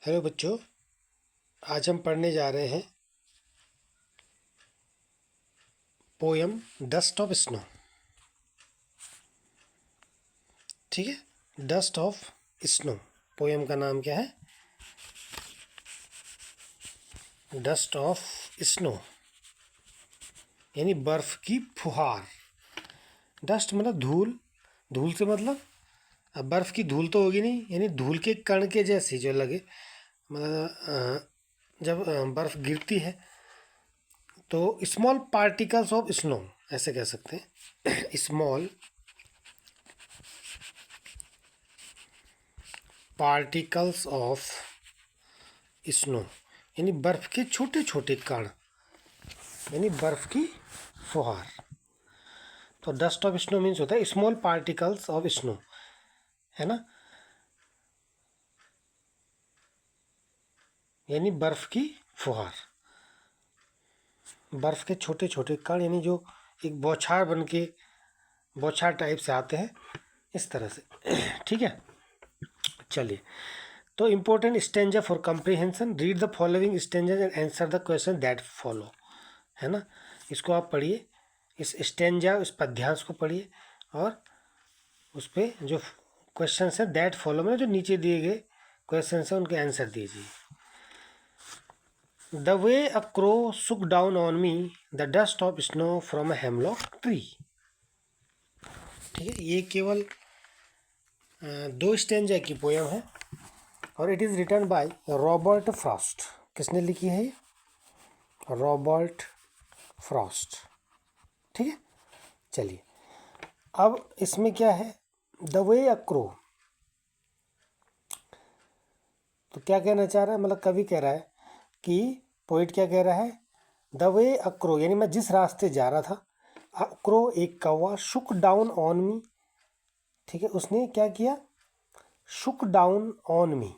Hello बच्चों, आज हम पढ़ने जा रहे हैं पोयम डस्ट ऑफ स्नो। ठीक है, डस्ट ऑफ स्नो पोयम का नाम क्या है? डस्ट ऑफ स्नो यानी बर्फ की फुहार। डस्ट मतलब धूल, धूल से मतलब अब बर्फ की धूल तो होगी नहीं, यानी धूल के कण के जैसी जो लगे, मतलब जब बर्फ गिरती है तो स्मॉल पार्टिकल्स ऑफ स्नो ऐसे कह सकते हैं। स्मॉल पार्टिकल्स ऑफ स्नो यानी बर्फ के छोटे छोटे कण, यानी बर्फ की फुहार। तो डस्ट ऑफ स्नो मीन्स होता है स्मॉल पार्टिकल्स ऑफ स्नो, है ना, यानी बर्फ की फुहार। बर्फ के छोटे छोटे कण यानी जो एक बौछार बन के बौछार टाइप से आते हैं, इस तरह से। ठीक है, चलिए। तो important stanza for comprehension, read the following stanzas and answer the question that follow, है ना। इसको आप पढ़िए, इस स्टेंजा, इस पद्यांश को पढ़िए और उस पर जो क्वेश्चन है दैट फॉलो में जो नीचे दिए गए क्वेश्चन हैं उनके आंसर दीजिए। द वे अ क्रो सुक down on me the dust of snow from a hemlock tree. ठीक है, ये केवल दो स्टेंजा की पोयम है और it is written by Robert Frost. किसने लिखी है ये? Robert Frost. ठीक है, चलिए। अब इसमें क्या है, द वे अ क्रो, तो क्या कहना चाह रहा है, मतलब कवि कह रहा है कि पोइट क्या कह रहा है, द वे अ क्रो यानी मैं जिस रास्ते जा रहा था, अ क्रो एक कौवा, शुक डाउन ऑन मी, ठीक है, उसने क्या किया, शुक डाउन ऑन मी,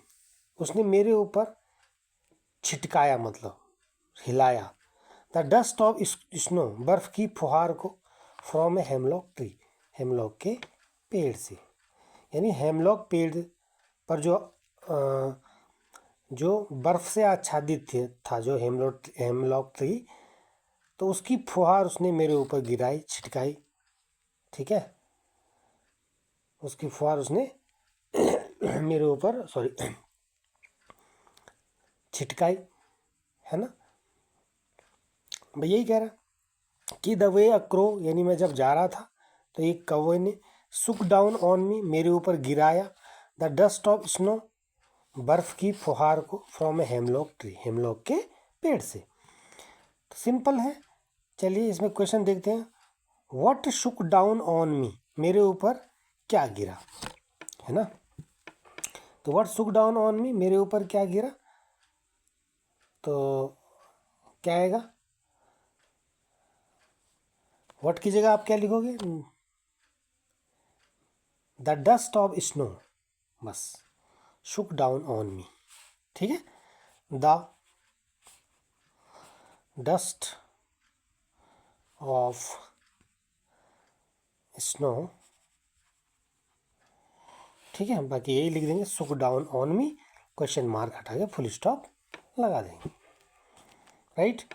उसने मेरे ऊपर छिटकाया, मतलब हिलाया, द डस्ट ऑफ स्नो बर्फ की फुहार को, from a hemlock tree hemlock के पेड़ से, यानी हेमलॉक पेड़ पर जो बर्फ से आच्छादित था जो हेमलॉक ट्री, तो उसकी फुहार उसने मेरे ऊपर गिराई, छिटकाई। ठीक है, उसकी फुहार उसने मेरे ऊपर छिटकाई, है ना। भाई यही कह रहा कि द वे अ क्रो यानी मैं जब जा रहा था तो एक कौवे ने सुक डाउन ऑन मी मेरे ऊपर गिराया, द डस्ट ऑफ स्नो बर्फ की फुहार को, from a hemlock tree hemlock के पेड़ से। तो सिंपल है, चलिए इसमें क्वेश्चन देखते हैं। What Shuk down on me, मेरे ऊपर क्या गिरा, है ना। तो what Shuk down on me, मेरे ऊपर क्या गिरा, तो क्या आएगा, व्हाट की जगह आप क्या लिखोगे, द डस्ट ऑफ स्नो, बस शुक डाउन ऑन मी। ठीक है, द डस्ट ऑफ स्नो, ठीक है, बाकी यही लिख देंगे, सुक down on me, question mark हटा के फुल स्टॉप लगा देंगे। राइट,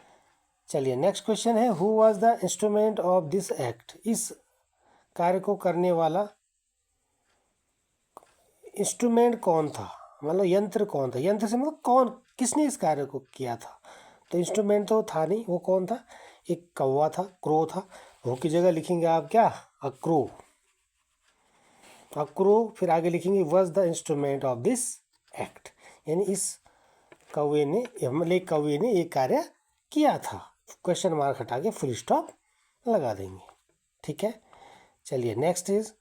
चलिए नेक्स्ट क्वेश्चन है, who was the instrument of this act, इस कार्य को करने वाला इंस्ट्रूमेंट कौन था, मतलब यंत्र कौन था, यंत्र से मतलब कौन, किसने इस कार्य को किया था। तो इंस्ट्रूमेंट तो था नहीं, वो कौन था, एक कौवा था, क्रो था। वो की जगह लिखेंगे आप क्या, अक्रो, अक्रो, फिर आगे लिखेंगे was the instrument of this act, यानी इस कौवे ने, मतलब कौवे ने एक कार्य किया था, क्वेश्चन मार्क हटा के फुल स्टॉप लगा देंगे। ठीक है, चलिए next is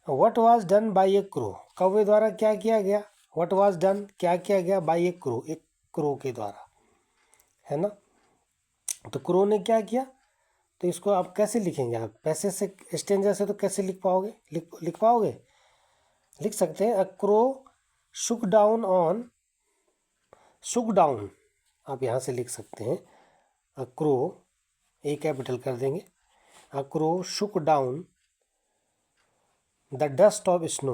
what was done by A crow, कौवे द्वारा क्या किया गया, व्हाट वाज डन क्या किया गया, बाय ए क्रो, एक क्रो के द्वारा, है ना। तो क्रो ने क्या किया, तो इसको आप कैसे लिखेंगे, आप पैसे से स्टेंजर से तो कैसे लिख पाओगे, लिख पाओगे, लिख सकते हैं, a crow Shuk down on, Shuk down आप यहाँ से लिख सकते हैं, अ क्रो, ए कैपिटल कर देंगे, a crow Shuk down the dust of snow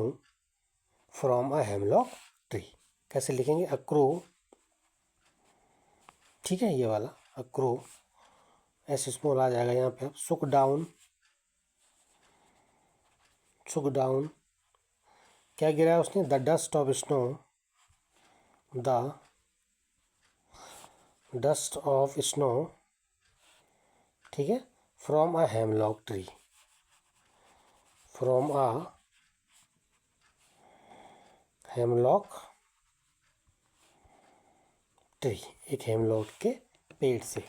from a hemlock tree. कैसे लिखेंगे, अ क्रो, ठीक है, ये वाला अ क्रो, ऐसे स्मॉल आ जाएगा यहाँ पे। अब सुक डाउन, सुक डाउन, क्या गिराया उसने, the dust of snow, the dust of snow, ठीक है, from a hemlock tree, from a hemlock tree, एक हेमलॉक के पेड़ से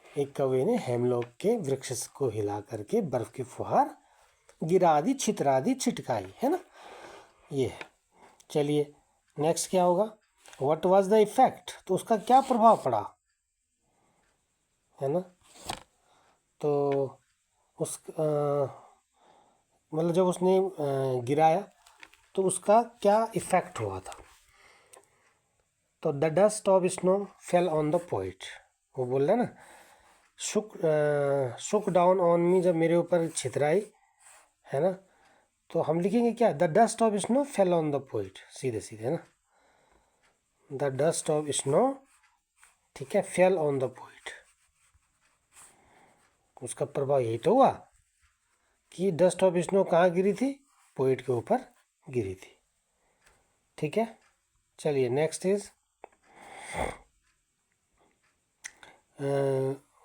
एक कौवे ने हेमलॉक के वृक्ष को हिला करके बर्फ की फुहार गिरा दी, छितरा दी, छिटकाई, है ना, ये है। चलिए नेक्स्ट क्या होगा, व्हाट वाज द इफेक्ट, तो उसका क्या प्रभाव पड़ा, है ना, तो उस मतलब जब उसने गिराया तो उसका क्या इफेक्ट हुआ था, तो the dust of snow fell on the poet, वो बोल रहा है ना, शुक डाउन ऑन मी, जब मेरे ऊपर छितराई, है ना, तो हम लिखेंगे क्या, the dust of snow fell on the poet, सीधे सीधे, है ना, द डस्ट ऑफ स्नो, ठीक है, फेल ऑन द पोइट, उसका प्रभाव यही तो हुआ कि डस्ट ऑफ स्नो कहाँ गिरी थी, पोइट के ऊपर गिरी थी, ठीक है। चलिए नेक्स्ट इज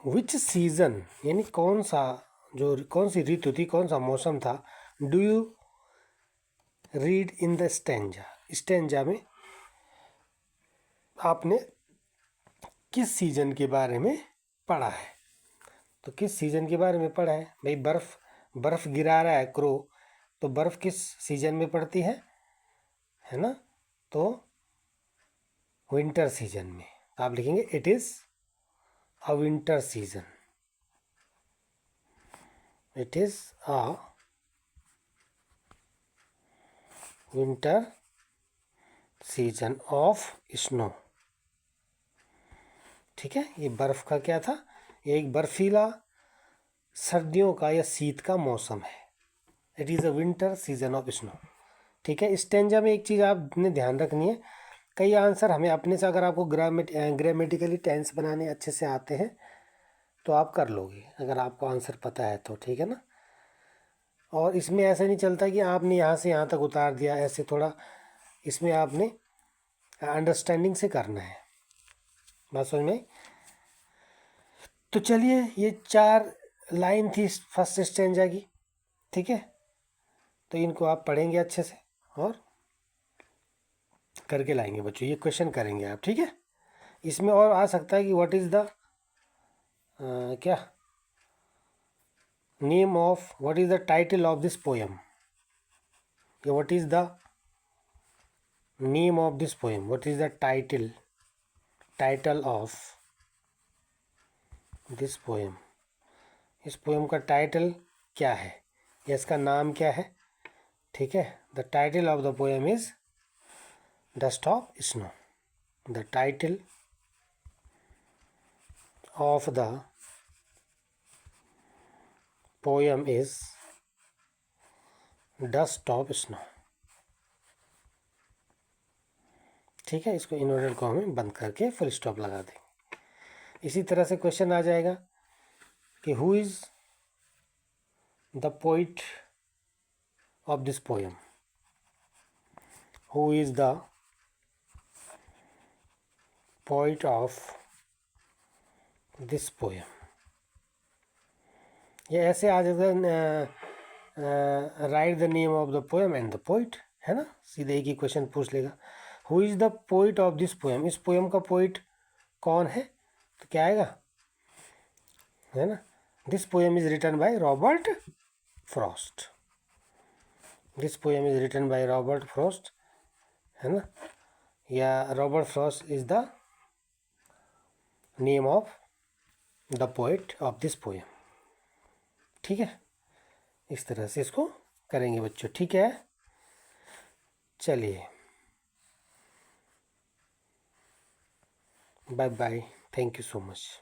विच सीजन, यानी कौन सा, जो कौन सी ऋतु थी, कौन सा मौसम था, do you read in the stanza, stanza में आपने किस सीजन के बारे में पढ़ा है, तो किस सीजन के बारे में पढ़ा है भाई, बर्फ गिरा रहा है क्रो, तो बर्फ किस सीजन में पड़ती है ना, तो विंटर सीजन में, तो आप लिखेंगे it is a winter season, it is a winter season of snow, ठीक है, ये बर्फ का क्या था, ये एक बर्फीला सर्दियों का या शीत का मौसम है, it is a winter season of snow, ठीक है। स्टेंजा में एक चीज़ आपने ध्यान रखनी है, कई आंसर हमें अपने से, अगर आपको ग्रामेटिकली टेंस बनाने अच्छे से आते हैं तो आप कर लोगे, अगर आपको आंसर पता है तो, ठीक है ना, और इसमें ऐसा नहीं चलता कि आपने यहाँ से यहाँ तक उतार दिया, ऐसे थोड़ा इसमें आपने अंडरस्टैंडिंग से करना है, बात समझ में। तो चलिए ये 4 लाइन थी फर्स्ट स्टेंजा की, ठीक है, तो इनको आप पढ़ेंगे अच्छे से और करके लाएंगे बच्चों, ये क्वेश्चन करेंगे आप, ठीक है। इसमें और आ सकता है कि व्हाट इज़ द क्या name of, what is the title of this poem, या what is the name of this poem, what is the title of this poem, इस पोएम का टाइटल क्या है, या इसका नाम क्या है, ठीक है, the title of the poem is dust of snow, the title of the poem is dust of snow, ठीक है, इसको इन्वर्टेड कॉमा में बंद करके फुल स्टॉप लगा देंगे। इसी तरह से क्वेश्चन आ जाएगा कि who is the poet of this poem, who is the poet of this poem, ये ऐसे आ जाएगा, write the name of the poem and the poet, है ना, सीधे एक ही क्वेश्चन पूछ लेगा, who is the poet of this poem, इस पोएम का पोइट कौन है, तो क्या आएगा, है ना, this poem is written by Robert Frost, this poem is written by Robert Frost, है ना, या Robert Frost is the name of the poet of this poem, ठीक है, इस तरह से इसको करेंगे बच्चों, ठीक है। चलिए bye bye, thank you so much.